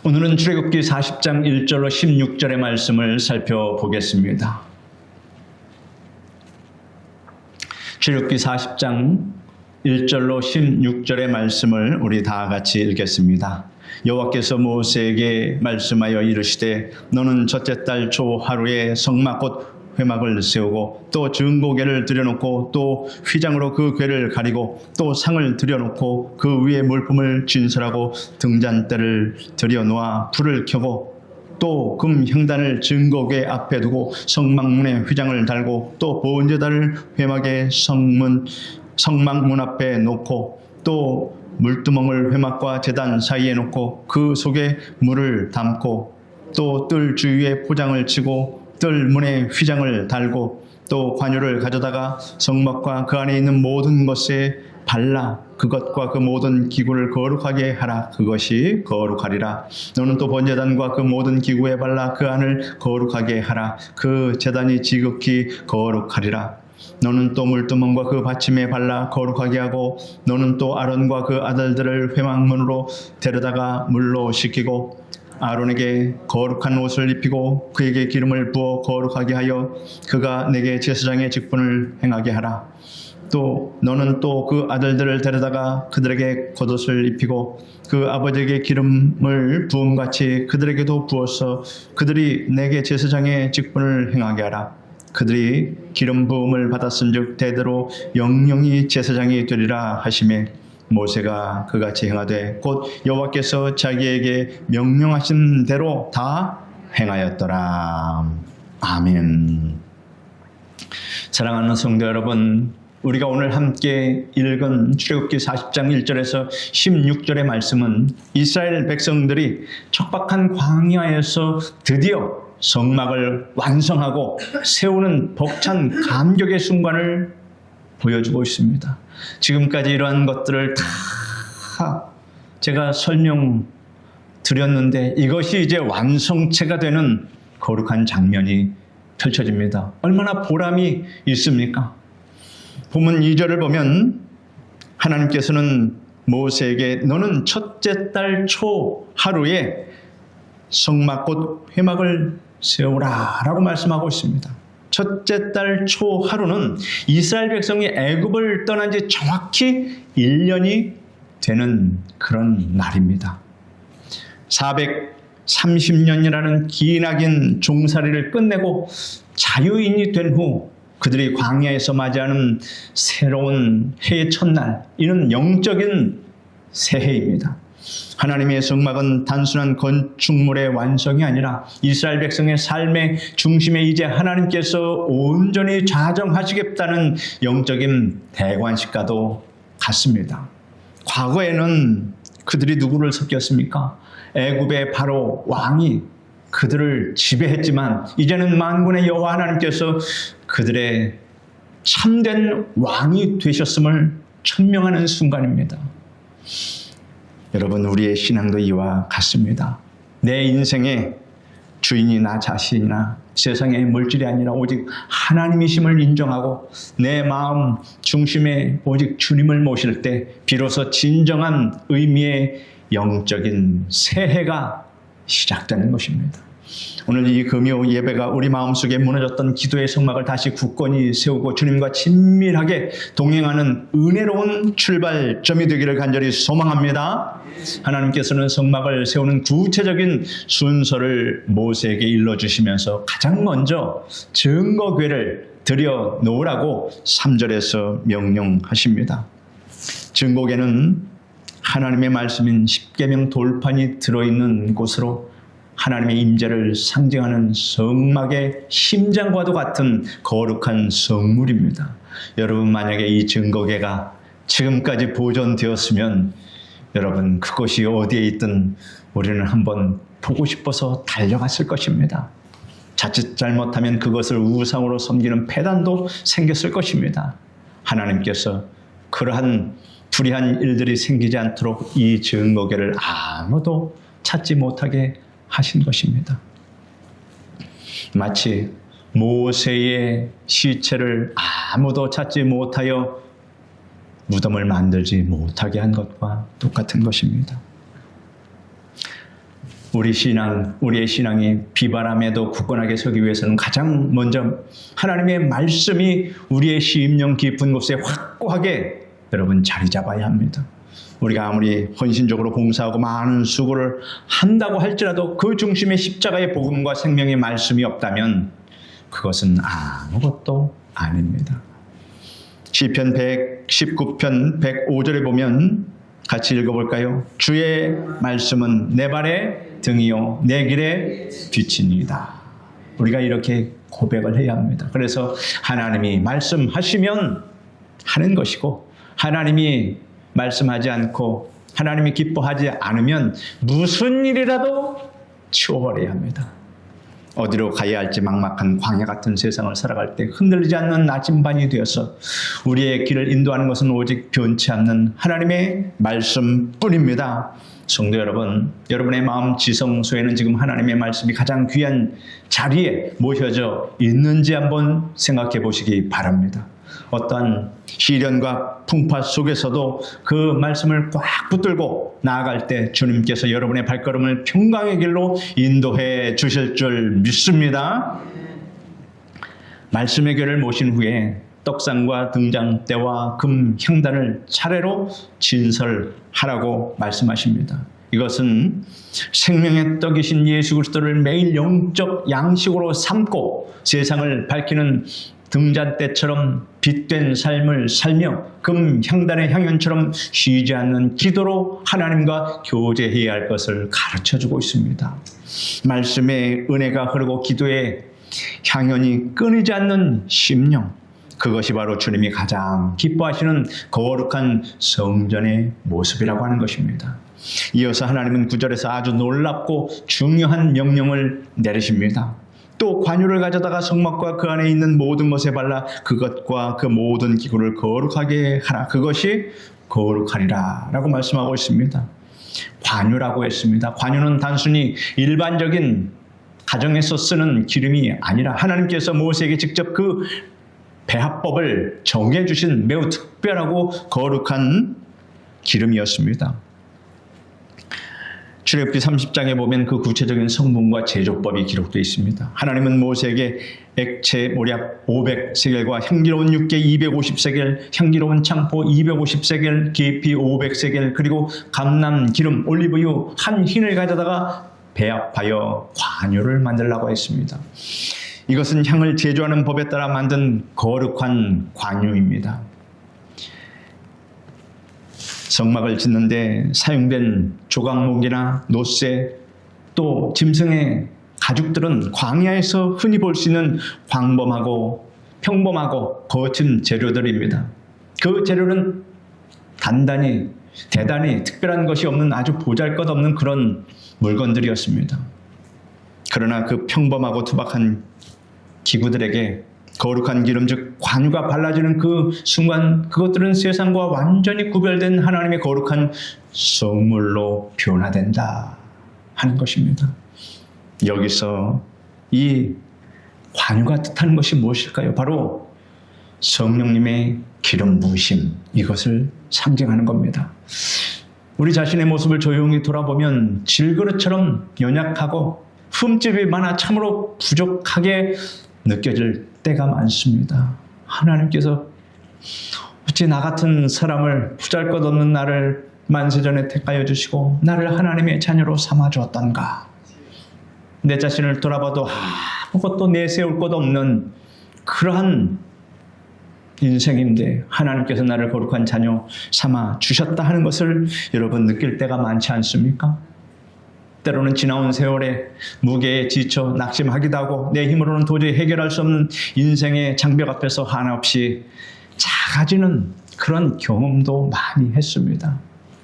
오늘은 출애굽기 40장 1절로 16절의 말씀을 살펴보겠습니다. 출애굽기 40장 1절로 16절의 말씀을 우리 다 같이 읽겠습니다. 여호와께서 모세에게 말씀하여 이르시되 너는 첫째 달 초 하루에 성막 곧 회막을 세우고 또 증거궤를 들여놓고 또 휘장으로 그 궤를 가리고 또 상을 들여놓고 그 위에 물품을 진설하고 등잔대를 들여놓아 불을 켜고 또 금 형단을 증거궤 앞에 두고 성막문에 휘장을 달고 또 번제단을 회막의 성막문 앞에 놓고 또 물두멍을 회막과 제단 사이에 놓고 그 속에 물을 담고 또 뜰 주위에 포장을 치고 뜰 문에 휘장을 달고 또 관유를 가져다가 성막과 그 안에 있는 모든 것에 발라 그것과 그 모든 기구를 거룩하게 하라. 그것이 거룩하리라. 너는 또 번제단과 그 모든 기구에 발라 그 안을 거룩하게 하라. 그 제단이 지극히 거룩하리라. 너는 또 물두멍과 그 받침에 발라 거룩하게 하고 너는 또 아론과 그 아들들을 회막문으로 데려다가 물로 씻기고 아론에게 거룩한 옷을 입히고 그에게 기름을 부어 거룩하게 하여 그가 내게 제사장의 직분을 행하게 하라. 또 너는 또 그 아들들을 데려다가 그들에게 겉옷을 입히고 그 아버지에게 기름을 부음같이 그들에게도 부어서 그들이 내게 제사장의 직분을 행하게 하라. 그들이 기름 부음을 받았은즉 대대로 영영이 제사장이 되리라 하시매 모세가 그같이 행하되 곧 여호와께서 자기에게 명령하신 대로 다 행하였더라. 아멘. 사랑하는 성도 여러분, 우리가 오늘 함께 읽은 출애굽기 40장 1절에서 16절의 말씀은 이스라엘 백성들이 척박한 광야에서 드디어 성막을 완성하고 세우는 벅찬 감격의 순간을 보여주고 있습니다. 지금까지 이러한 것들을 다 제가 설명드렸는데 이것이 이제 완성체가 되는 거룩한 장면이 펼쳐집니다. 얼마나 보람이 있습니까? 본문 2절을 보면 하나님께서는 모세에게 너는 첫째 달 초 하루에 성막 곧 회막을 세우라 라고 말씀하고 있습니다. 첫째 달 초 하루는 이스라엘 백성이 애굽을 떠난 지 정확히 1년이 되는 그런 날입니다. 430년이라는 기나긴 종살이를 끝내고 자유인이 된 후 그들이 광야에서 맞이하는 새로운 해의 첫날, 이는 영적인 새해입니다. 하나님의 성막은 단순한 건축물의 완성이 아니라 이스라엘 백성의 삶의 중심에 이제 하나님께서 온전히 좌정하시겠다는 영적인 대관식과도 같습니다. 과거에는 그들이 누구를 섬겼습니까? 애굽의 바로 왕이 그들을 지배했지만 이제는 만군의 여호와 하나님께서 그들의 참된 왕이 되셨음을 천명하는 순간입니다. 여러분, 우리의 신앙도 이와 같습니다. 내 인생의 주인이 나 자신이나 세상의 물질이 아니라 오직 하나님이심을 인정하고 내 마음 중심에 오직 주님을 모실 때 비로소 진정한 의미의 영적인 새해가 시작되는 것입니다. 오늘 이 금요 예배가 우리 마음속에 무너졌던 기도의 성막을 다시 굳건히 세우고 주님과 친밀하게 동행하는 은혜로운 출발점이 되기를 간절히 소망합니다. 하나님께서는 성막을 세우는 구체적인 순서를 모세에게 일러주시면서 가장 먼저 증거궤를 들여 놓으라고 3절에서 명령하십니다. 증거궤는 하나님의 말씀인 십계명 돌판이 들어있는 곳으로 하나님의 임재를 상징하는 성막의 심장과도 같은 거룩한 성물입니다. 여러분, 만약에 이 증거궤가 지금까지 보존되었으면 여러분 그것이 어디에 있든 우리는 한번 보고 싶어서 달려갔을 것입니다. 자칫 잘못하면 그것을 우상으로 섬기는 폐단도 생겼을 것입니다. 하나님께서 그러한 불의한 일들이 생기지 않도록 이 증거궤를 아무도 찾지 못하게 하신 것입니다. 마치 모세의 시체를 아무도 찾지 못하여 무덤을 만들지 못하게 한 것과 똑같은 것입니다. 우리의 신앙이 비바람에도 굳건하게 서기 위해서는 가장 먼저 하나님의 말씀이 우리의 심령 깊은 곳에 확고하게 여러분 자리 잡아야 합니다. 우리가 아무리 헌신적으로 봉사하고 많은 수고를 한다고 할지라도 그 중심에 십자가의 복음과 생명의 말씀이 없다면 그것은 아무것도 아닙니다. 시편 119편 105절에 보면 같이 읽어볼까요? 주의 말씀은 내 발의 등이요 내 길의 빛이니이다. 우리가 이렇게 고백을 해야 합니다. 그래서 하나님이 말씀하시면 하는 것이고, 하나님이 말씀하지 않고 하나님이 기뻐하지 않으면 무슨 일이라도 치워버려야 합니다. 어디로 가야 할지 막막한 광야 같은 세상을 살아갈 때 흔들리지 않는 나침반이 되어서 우리의 길을 인도하는 것은 오직 변치 않는 하나님의 말씀뿐입니다. 성도 여러분, 여러분의 마음 지성소에는 지금 하나님의 말씀이 가장 귀한 자리에 모셔져 있는지 한번 생각해 보시기 바랍니다. 어떠한 시련과 풍파 속에서도 그 말씀을 꽉 붙들고 나아갈 때 주님께서 여러분의 발걸음을 평강의 길로 인도해 주실 줄 믿습니다. 말씀의 교를 모신 후에 떡상과 등잔대와 금 향단을 차례로 진설하라고 말씀하십니다. 이것은 생명의 떡이신 예수 그리스도를 매일 영적 양식으로 삼고 세상을 밝히는 등잔대처럼 빛된 삶을 살며 금 향단의 향연처럼 쉬지 않는 기도로 하나님과 교제해야 할 것을 가르쳐주고 있습니다. 말씀의 은혜가 흐르고 기도의 향연이 끊이지 않는 심령, 그것이 바로 주님이 가장 기뻐하시는 거룩한 성전의 모습이라고 하는 것입니다. 이어서 하나님은 9절에서 아주 놀랍고 중요한 명령을 내리십니다. 또 관유를 가져다가 성막과 그 안에 있는 모든 것에 발라 그것과 그 모든 기구를 거룩하게 하라. 그것이 거룩하리라 라고 말씀하고 있습니다. 관유라고 했습니다. 관유는 단순히 일반적인 가정에서 쓰는 기름이 아니라 하나님께서 모세에게 직접 그 배합법을 정해주신 매우 특별하고 거룩한 기름이었습니다. 출애굽기 30장에 보면 그 구체적인 성분과 제조법이 기록되어 있습니다. 하나님은 모세에게 액체 모략 500세겔과 향기로운 육개 250세겔, 향기로운 창포 250세겔, 계피 500세겔, 그리고 감람, 기름, 올리브유 한 흰을 가져다가 배합하여 관유를 만들라고 했습니다. 이것은 향을 제조하는 법에 따라 만든 거룩한 관유입니다. 성막을 짓는데 사용된 조각목이나 노쇠, 또 짐승의 가죽들은 광야에서 흔히 볼 수 있는 광범하고 평범하고 거친 재료들입니다. 그 재료는 단단히 대단히 특별한 것이 없는 아주 보잘것없는 그런 물건들이었습니다. 그러나 그 평범하고 투박한 기구들에게 거룩한 기름 즉 관유가 발라지는 그 순간 그것들은 세상과 완전히 구별된 하나님의 거룩한 성물로 변화된다 하는 것입니다. 여기서 이 관유가 뜻하는 것이 무엇일까요? 바로 성령님의 기름 부으심, 이것을 상징하는 겁니다. 우리 자신의 모습을 조용히 돌아보면 질그릇처럼 연약하고 흠집이 많아 참으로 부족하게 느껴질 때가 많습니다. 하나님께서 어찌 나 같은 사람을 보잘것없는 나를 만세전에 택하여 주시고 나를 하나님의 자녀로 삼아 주었던가. 내 자신을 돌아봐도 아무것도 내세울 것 없는 그러한 인생인데 하나님께서 나를 거룩한 자녀 삼아 주셨다 하는 것을 여러분 느낄 때가 많지 않습니까? 때로는 지나온 세월에 무게에 지쳐 낙심하기도 하고 내 힘으로는 도저히 해결할 수 없는 인생의 장벽 앞에서 한없이 작아지는 그런 경험도 많이 했습니다.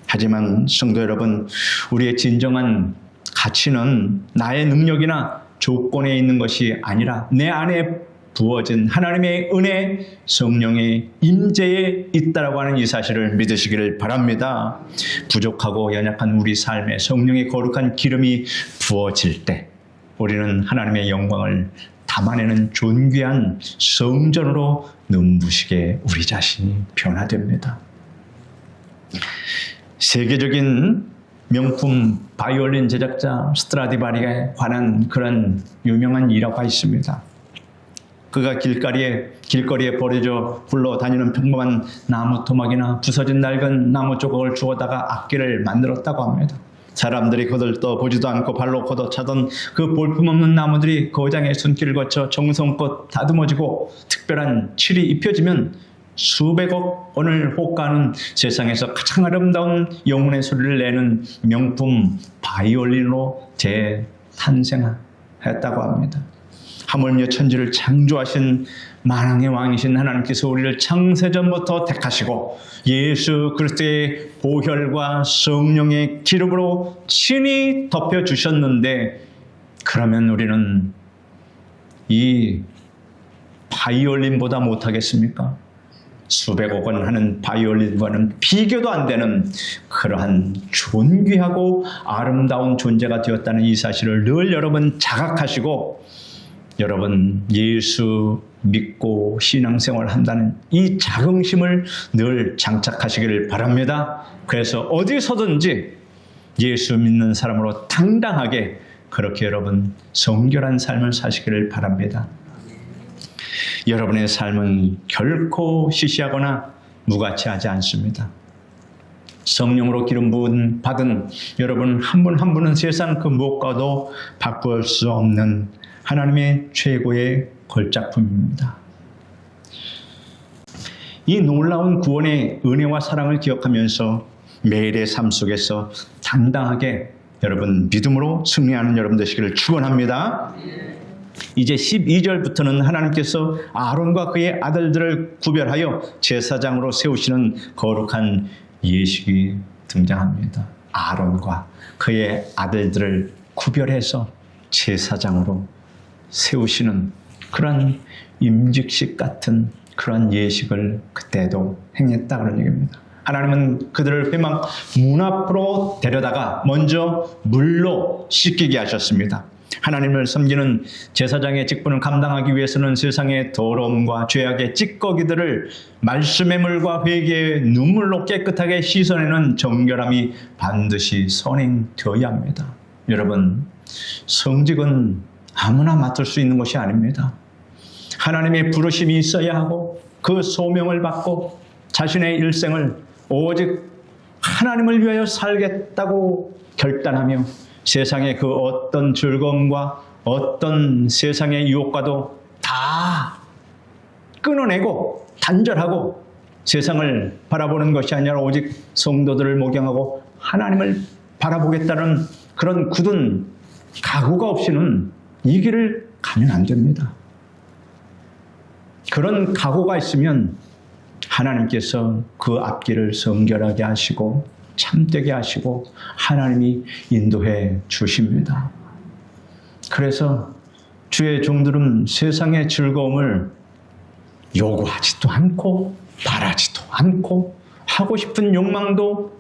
하지만 성도 여러분, 우리의 진정한 가치는 나의 능력이나 조건에 있는 것이 아니라 내 안에 부어진 하나님의 은혜, 성령의 임재에 있다라고 하는 이 사실을 믿으시기를 바랍니다. 부족하고 연약한 우리 삶에 성령의 거룩한 기름이 부어질 때 우리는 하나님의 영광을 담아내는 존귀한 성전으로 눈부시게 우리 자신이 변화됩니다. 세계적인 명품 바이올린 제작자 스트라디바리에 관한 그런 유명한 일화가 있습니다. 그가 길거리에 버려져 굴러다니는 평범한 나무 토막이나 부서진 낡은 나무 조각을 주워다가 악기를 만들었다고 합니다. 사람들이 거들떠 보지도 않고 발로 걷어차던 그 볼품없는 나무들이 거장의 손길을 거쳐 정성껏 다듬어지고 특별한 칠이 입혀지면 수백억 원을 호가하는 세상에서 가장 아름다운 영혼의 소리를 내는 명품 바이올린으로 재탄생했다고 합니다. 하물며 천지를 창조하신 만왕의 왕이신 하나님께서 우리를 창세전부터 택하시고 예수 그리스도의 보혈과 성령의 기름으로 친히 덮여주셨는데, 그러면 우리는 이 바이올린보다 못하겠습니까? 수백억 원 하는 바이올린과는 비교도 안 되는 그러한 존귀하고 아름다운 존재가 되었다는 이 사실을 늘 여러분 자각하시고, 여러분 예수 믿고 신앙생활 한다는 이 자긍심을 늘 장착하시기를 바랍니다. 그래서 어디서든지 예수 믿는 사람으로 당당하게 그렇게 여러분 성결한 삶을 사시기를 바랍니다. 여러분의 삶은 결코 시시하거나 무가치하지 않습니다. 성령으로 기름 부음 받은 여러분 한 분 한 분은 세상 그 무엇과도 바꿀 수 없는 하나님의 최고의 걸작품입니다. 이 놀라운 구원의 은혜와 사랑을 기억하면서 매일의 삶 속에서 당당하게 여러분 믿음으로 승리하는 여러분 되시기를 축원합니다. 이제 12절부터는 하나님께서 아론과 그의 아들들을 구별하여 제사장으로 세우시는 거룩한 예식이 등장합니다. 아론과 그의 아들들을 구별해서 제사장으로 세우시는 그런 임직식 같은 그런 예식을 그때도 행했다 그런 얘기입니다. 하나님은 그들을 회막 문 앞으로 데려다가 먼저 물로 씻기게 하셨습니다. 하나님을 섬기는 제사장의 직분을 감당하기 위해서는 세상의 더러움과 죄악의 찌꺼기들을 말씀의 물과 회개의 눈물로 깨끗하게 씻어내는 정결함이 반드시 선행되어야 합니다. 여러분, 성직은 아무나 맡을 수 있는 것이 아닙니다. 하나님의 부르심이 있어야 하고 그 소명을 받고 자신의 일생을 오직 하나님을 위하여 살겠다고 결단하며 세상의 그 어떤 즐거움과 어떤 세상의 유혹과도 다 끊어내고 단절하고 세상을 바라보는 것이 아니라 오직 성도들을 목양하고 하나님을 바라보겠다는 그런 굳은 각오가 없이는 이 길을 가면 안 됩니다. 그런 각오가 있으면 하나님께서 그 앞길을 성결하게 하시고 참되게 하시고 하나님이 인도해 주십니다. 그래서 주의 종들은 세상의 즐거움을 요구하지도 않고 바라지도 않고 하고 싶은 욕망도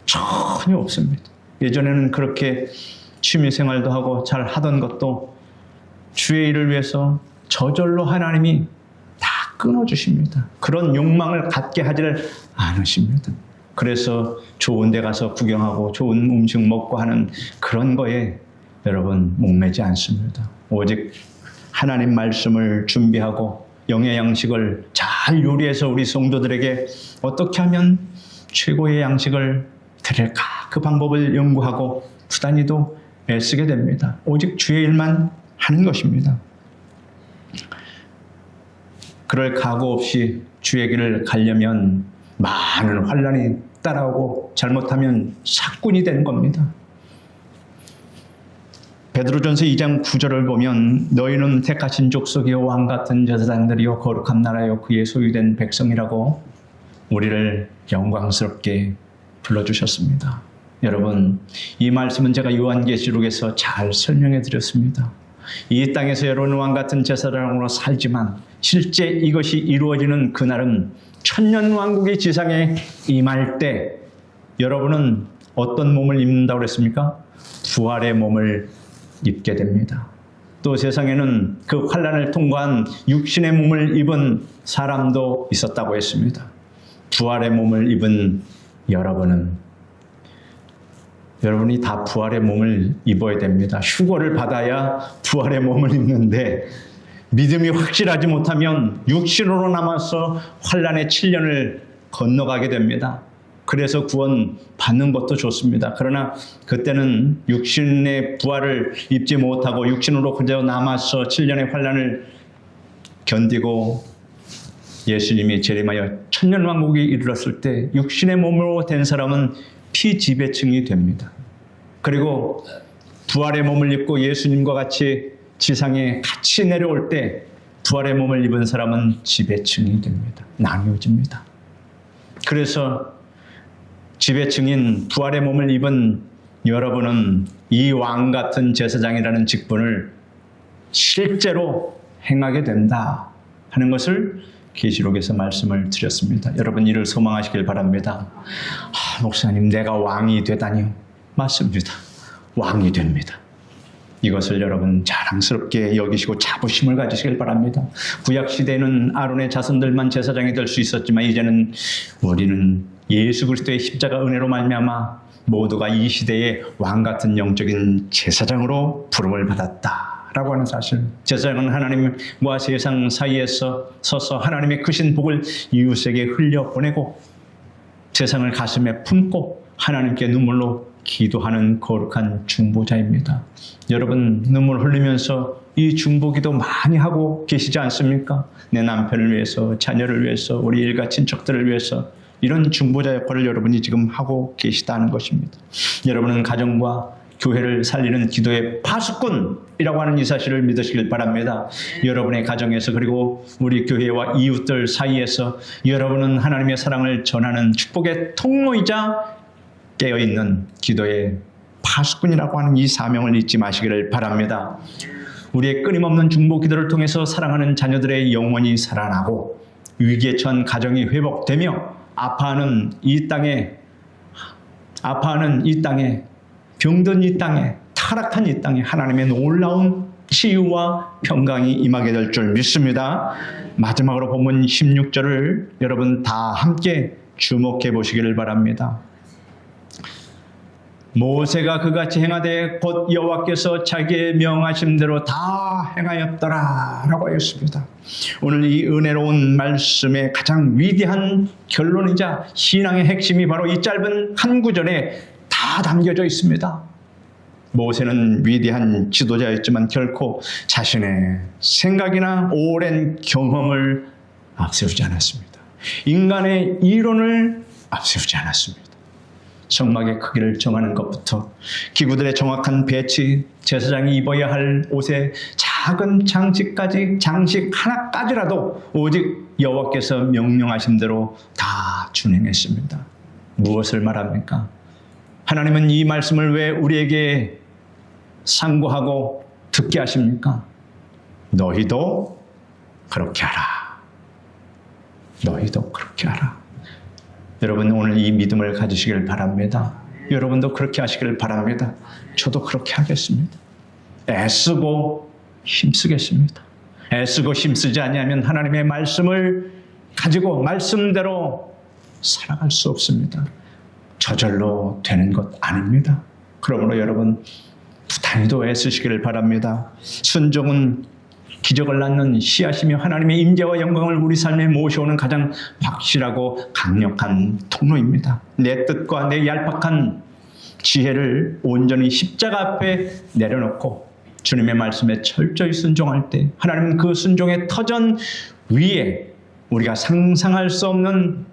전혀 없습니다. 예전에는 그렇게 취미생활도 하고 잘 하던 것도 주의 일을 위해서 저절로 하나님이 다 끊어주십니다. 그런 욕망을 갖게 하지를 않으십니다. 그래서 좋은 데 가서 구경하고 좋은 음식 먹고 하는 그런 거에 여러분 목매지 않습니다. 오직 하나님 말씀을 준비하고 영의 양식을 잘 요리해서 우리 성도들에게 어떻게 하면 최고의 양식을 드릴까 그 방법을 연구하고 부단히도 애쓰게 됩니다. 오직 주의 일만 하는 것입니다. 그럴 각오 없이 주의 길을 가려면 많은 환난이 따라오고 잘못하면 사꾼이 되는 겁니다. 베드로전서 2장 9절을 보면 너희는 택하신 족속이요 왕같은 제사장들이요 거룩한 나라요 그의 소유된 백성이라고 우리를 영광스럽게 불러주셨습니다. 여러분, 이 말씀은 제가 요한계시록에서 잘 설명해 드렸습니다. 이 땅에서 여러분 왕같은 제사장으로 살지만 실제 이것이 이루어지는 그날은 천년왕국이 지상에 임할 때 여러분은 어떤 몸을 입는다고 그랬습니까? 부활의 몸을 입게 됩니다. 또 세상에는 그 환난을 통과한 육신의 몸을 입은 사람도 있었다고 했습니다. 부활의 몸을 입은 여러분은 여러분이 다 부활의 몸을 입어야 됩니다. 휴거를 받아야 부활의 몸을 입는데 믿음이 확실하지 못하면 육신으로 남아서 환난의 7년을 건너가게 됩니다. 그래서 구원 받는 것도 좋습니다. 그러나 그때는 육신의 부활을 입지 못하고 육신으로 그저 남아서 7년의 환난을 견디고 예수님이 재림하여 천년왕국에 이르렀을 때 육신의 몸으로 된 사람은 피지배층이 됩니다. 그리고 부활의 몸을 입고 예수님과 같이 지상에 같이 내려올 때 부활의 몸을 입은 사람은 지배층이 됩니다. 나뉘어집니다. 그래서 지배층인 부활의 몸을 입은 여러분은 이 왕 같은 제사장이라는 직분을 실제로 행하게 된다 하는 것을 계시록에서 말씀을 드렸습니다. 여러분 이를 소망하시길 바랍니다. 목사님 내가 왕이 되다니요. 맞습니다. 왕이 됩니다. 이것을 여러분 자랑스럽게 여기시고 자부심을 가지시길 바랍니다. 구약시대에는 아론의 자손들만 제사장이 될 수 있었지만 이제는 우리는 예수 그리스도의 십자가 은혜로 말미암아 모두가 이 시대의 왕같은 영적인 제사장으로 부름을 받았다라고 하는 사실. 제사장은 하나님과 세상 사이에서 서서 하나님의 크신 복을 이웃에게 흘려보내고 세상을 가슴에 품고 하나님께 눈물로 기도하는 거룩한 중보자입니다. 여러분 눈물 흘리면서 이 중보기도 많이 하고 계시지 않습니까? 내 남편을 위해서, 자녀를 위해서, 우리 일가 친척들을 위해서 이런 중보자 역할을 여러분이 지금 하고 계시다는 것입니다. 여러분은 가정과 교회를 살리는 기도의 파수꾼이라고 하는 이 사실을 믿으시길 바랍니다. 여러분의 가정에서 그리고 우리 교회와 이웃들 사이에서 여러분은 하나님의 사랑을 전하는 축복의 통로이자 깨어있는 기도의 파수꾼이라고 하는 이 사명을 잊지 마시기를 바랍니다. 우리의 끊임없는 중보 기도를 통해서 사랑하는 자녀들의 영혼이 살아나고 위기에 처한 가정이 회복되며 아파하는 이 땅에 병든 이 땅에 타락한 이 땅에 하나님의 놀라운 치유와 평강이 임하게 될 줄 믿습니다. 마지막으로 본문 16절을 여러분 다 함께 주목해 보시기를 바랍니다. 모세가 그같이 행하되 곧 여호와께서 자기의 명하심대로 다 행하였더라 라고 하였습니다. 오늘 이 은혜로운 말씀의 가장 위대한 결론이자 신앙의 핵심이 바로 이 짧은 한 구절에 다 담겨져 있습니다. 모세는 위대한 지도자였지만 결코 자신의 생각이나 오랜 경험을 앞세우지 않았습니다. 인간의 이론을 앞세우지 않았습니다. 성막의 크기를 정하는 것부터 기구들의 정확한 배치, 제사장이 입어야 할 옷의 작은 장식까지 장식 하나까지라도 오직 여호와께서 명령하신 대로 다 준행했습니다. 무엇을 말합니까? 하나님은 이 말씀을 왜 우리에게 상고하고 듣게 하십니까? 너희도 그렇게 하라. 너희도 그렇게 하라. 여러분 오늘 이 믿음을 가지시길 바랍니다. 여러분도 그렇게 하시길 바랍니다. 저도 그렇게 하겠습니다. 애쓰고 힘쓰겠습니다. 애쓰고 힘쓰지 아니하면 하나님의 말씀을 가지고 말씀대로 살아갈 수 없습니다. 저절로 되는 것 아닙니다. 그러므로 여러분 부단히도 애쓰시기를 바랍니다. 순종은 기적을 낳는 씨앗이며 하나님의 임재와 영광을 우리 삶에 모셔오는 가장 확실하고 강력한 통로입니다. 내 뜻과 내 얄팍한 지혜를 온전히 십자가 앞에 내려놓고 주님의 말씀에 철저히 순종할 때 하나님은 그 순종의 터전 위에 우리가 상상할 수 없는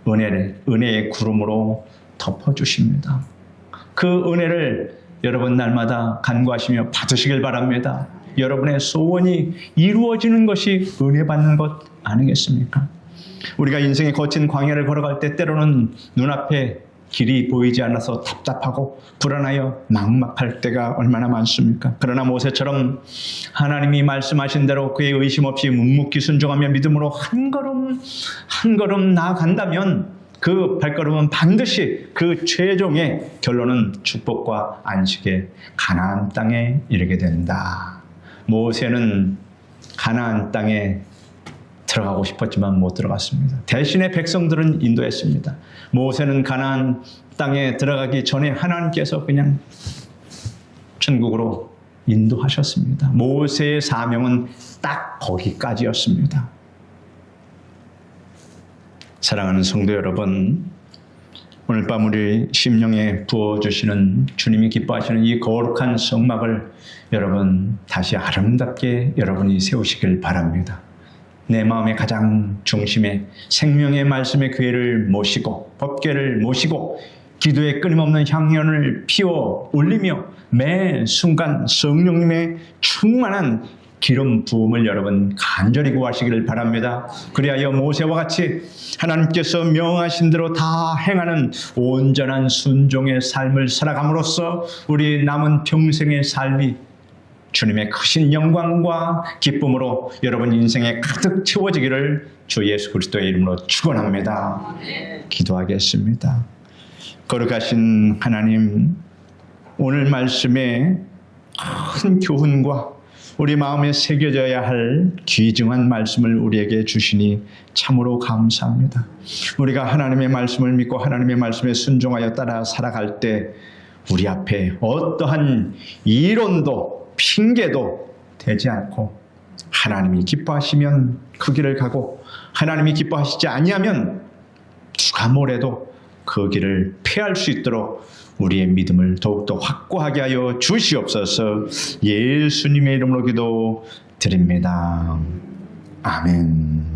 은혜의 구름으로 덮어주십니다. 그 은혜를 여러분 날마다 간구하시며 받으시길 바랍니다. 여러분의 소원이 이루어지는 것이 은혜 받는 것 아니겠습니까? 우리가 인생의 거친 광야를 걸어갈 때 때로는 눈앞에 길이 보이지 않아서 답답하고 불안하여 막막할 때가 얼마나 많습니까? 그러나 모세처럼 하나님이 말씀하신 대로 그의 의심 없이 묵묵히 순종하며 믿음으로 한 걸음 나아간다면 그 발걸음은 반드시 그 최종의 결론은 축복과 안식의 가나안 땅에 이르게 된다. 모세는 가나안 땅에 들어가고 싶었지만 못 들어갔습니다. 대신에 백성들은 인도했습니다. 모세는 가나안 땅에 들어가기 전에 하나님께서 그냥 천국으로 인도하셨습니다. 모세의 사명은 딱 거기까지였습니다. 사랑하는 성도 여러분, 오늘 밤 우리 심령에 부어주시는 주님이 기뻐하시는 이 거룩한 성막을 여러분 다시 아름답게 여러분이 세우시길 바랍니다. 내 마음의 가장 중심에 생명의 말씀의 교회를 모시고 법궤를 모시고 기도에 끊임없는 향연을 피워 올리며 매 순간 성령님의 충만한 기름 부음을 여러분 간절히 구하시기를 바랍니다. 그리하여 모세와 같이 하나님께서 명하신 대로 다 행하는 온전한 순종의 삶을 살아감으로써 우리 남은 평생의 삶이 주님의 크신 영광과 기쁨으로 여러분 인생에 가득 채워지기를 주 예수 그리스도의 이름으로 축원합니다. 기도하겠습니다. 거룩하신 하나님, 오늘 말씀에 큰 교훈과 우리 마음에 새겨져야 할 귀중한 말씀을 우리에게 주시니 참으로 감사합니다. 우리가 하나님의 말씀을 믿고 하나님의 말씀에 순종하여 따라 살아갈 때 우리 앞에 어떠한 이론도 핑계도 되지 않고 하나님이 기뻐하시면 그 길을 가고 하나님이 기뻐하시지 아니하면 누가 뭐래도 그 길을 피할 수 있도록 우리의 믿음을 더욱더 확고하게 하여 주시옵소서. 예수님의 이름으로 기도드립니다. 아멘.